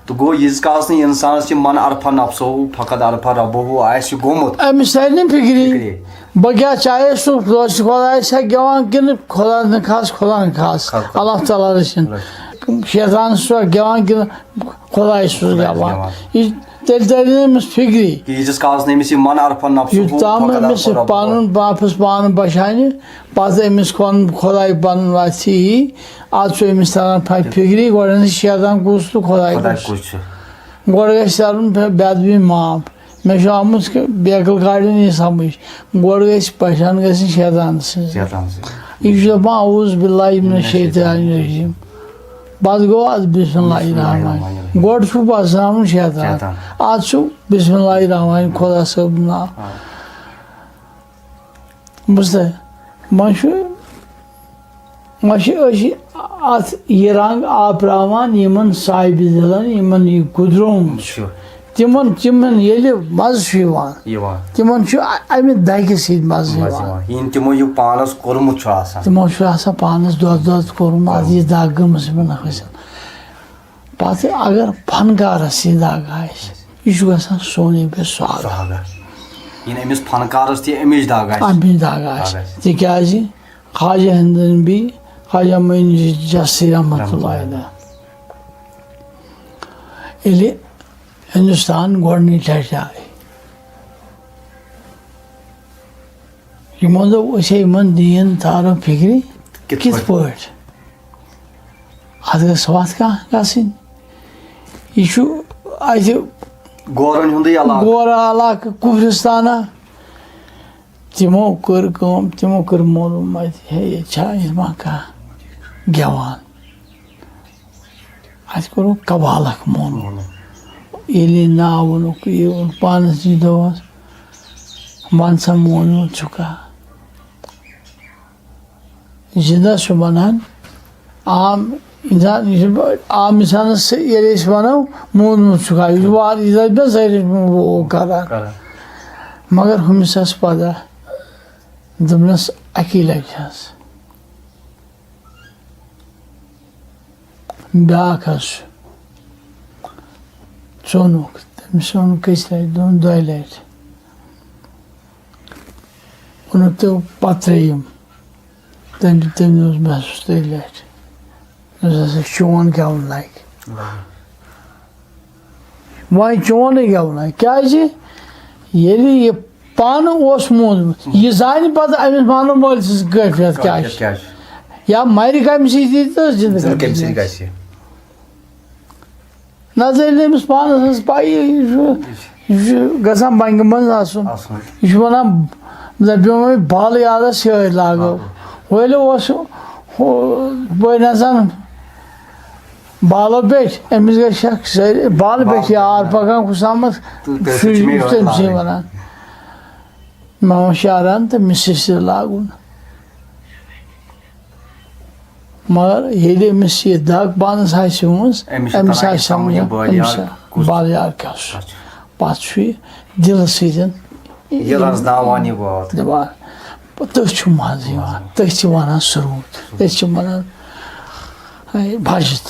تو گو ییٖتِس کالس نہٕ اِنسانس یہِ من عرفہ نفسو فقط عرفہ ربہو آسہِ گوٚمُت أمِس ترِ نہٕ فِکری بہٕ کیٛاہ چاہے سُہ خۄداے سا گٮ۪وان کِنہٕ خۄدا نہٕ خاص اللہ تعالیٰ رٔچھِنۍ شیطان چھُسا گٮ۪وان کِنہٕ خۄداے چھُس گٮ۪وان یہِ تیٚلہِ ترِ نہٕ أمِس فِکری ییٖتِس کالس نہٕ أمِس یہِ من عرفہ نفسو یوٚتام أمِس پَنُن واپس پانہٕ بچاونہِ پتہٕ أمِس خۄداے پَنُن وَتھِ یی اَدٕ چھُ أمِس تران فِکری گۄڈٕنٮ۪تھ شیطان کُس تہٕ خۄداے کُس گۄڈٕ گژھِ ترُن بے ادبی معاف مےٚ چھُ آمُت بیکٕل کاڑٕنۍ یہِ سمجھ گۄڈٕ گژھِ پہچان گژھٕنۍ شیطان سٕنٛز یہِ چھُ دپان اعوذ باللہ من الشیطان الرجیم پتہٕ گوٚو اَدٕ بسم اللہ الرحمٰن گۄڈٕ چھُ پرزناوُن شیطان اَدٕ چھُ بسم اللہ الرحمٰن خۄدا صٲب ناو بوٗزتھا وۄنۍ چھِ أسۍ اَتھ یہِ رنٛگ آپراوان یِمن صاحبہِ دِلن یِمن یہِ گُدرومُت چھُ تِمن ییٚلہِ مزٕ چھُ یِوان تِمن چھُ اَمہِ دگہِ سۭتۍ مزٕ یِوان تِمو یہِ پانس کوٚرمُت چھُ آسان تِمو چھُ آسان پانس دۄد کوٚرمُت اَدٕ یہِ دگ گٔمٕژ یِمن حٲصِل پتہٕ اگر فنکارس یہِ دگ آسہِ یہِ چھُ گژھان سونے پے سُہاگا أمِس فنکارس تہِ اَمِچ دگ آسہِ تِکیٛازِ خواجہ ہندن بی خواجہ معین جسی رحمتہ اللہ علیہ ییٚلہِ ہندوستان گۄڈنِچ لٹہِ آے یِمو دوٚپ أسۍ ہے یِمن دیٖن تارو فِکرِ کِتھ پٲٹھۍ اَتھ گٔژھ وَتھ کانٛہہ گژھٕنۍ یہِ چھُ اَتہِ گورا علاقہٕ کُفرِستانہ تِمو کٔر کٲم تِمو کٔر معلوٗم اَتہِ ہے ییٚتہِ چھا ییٚتہِ ما کانٛہہ گٮ۪وان اَتہِ کوٚرُکھ قبال اکھ معلوٗم ییٚلہِ یہِ ناو ووٚنُکھ یہِ ووٚن پانس نِش دوٚپہس وَن سا مونمُت چھُکھا زِنٛدٕ چھُ وَنان عام اِنسان یہِ چھُ عام اِنسانس ییٚلہِ أسۍ وَنو مونمُت چھُکھا یہِ چھُ واریاہ یہِ زِ کران مگر ہُمِس ٲس پتہ دوٚپنس اکی لٹہِ حظ بیٛاکھ حظ چھُ ژوٚنُکھ تٔمِس ووٚنُکھ کٔژِ لٹہِ دوٚپُن 2 لٹہِ ووٚنُکھ تہٕ پتہٕ ترٛیٚیِم تٔمۍ دوٚپُس بہٕ حظ چھُس 3 لٹہِ دوٚپُس ہسا چون گٮ۪وُن لگہِ وۄنۍ چونٕے گٮ۪وُن لگہِ کیٛازِ ییٚلہِ یہِ پانہٕ اوس مونمُت یہِ زانہِ پتہٕ أمِس مانن وٲلۍ سٕنٛز کٲفِیت کیٛاہ چھِ یا مرِ کمہِ سۭتی تہٕ زِنٛدٕ کمہِ سۭتۍ گژھِ نتہٕ ییٚلہِ أمِس پانس ٲس پَیی یہِ چھُ گژھان بنٛگہِ منٛز آسُن یہِ چھُ ونان دپیو وۄنۍ بالہٕ یادس یِہوے لاگو وۄنۍ اوس بٔڑۍ نژان بالو پیٚٹھۍ أمِس گژھِ شک سٲری بالہٕ پیٚٹھۍ یار پکان حُسامت تٔمسٕے ونان مےٚ ووٚن شہران تہٕ مِسِس تہِ لاگُن مگر ییٚلہِ أمِس یہِ دگ پانس آسہِ یِومٕژ أمِس آسہِ سمجھ أمِس بالہٕ یار کیٛاہ چھُ پتہٕ چھُ یہِ دِلہٕ سۭتۍ دپان تٔتھۍ چھُ مزٕ یِوان تٔتھۍ چھِ ونان سروٗد تٔتھۍ چھِ ونان بجت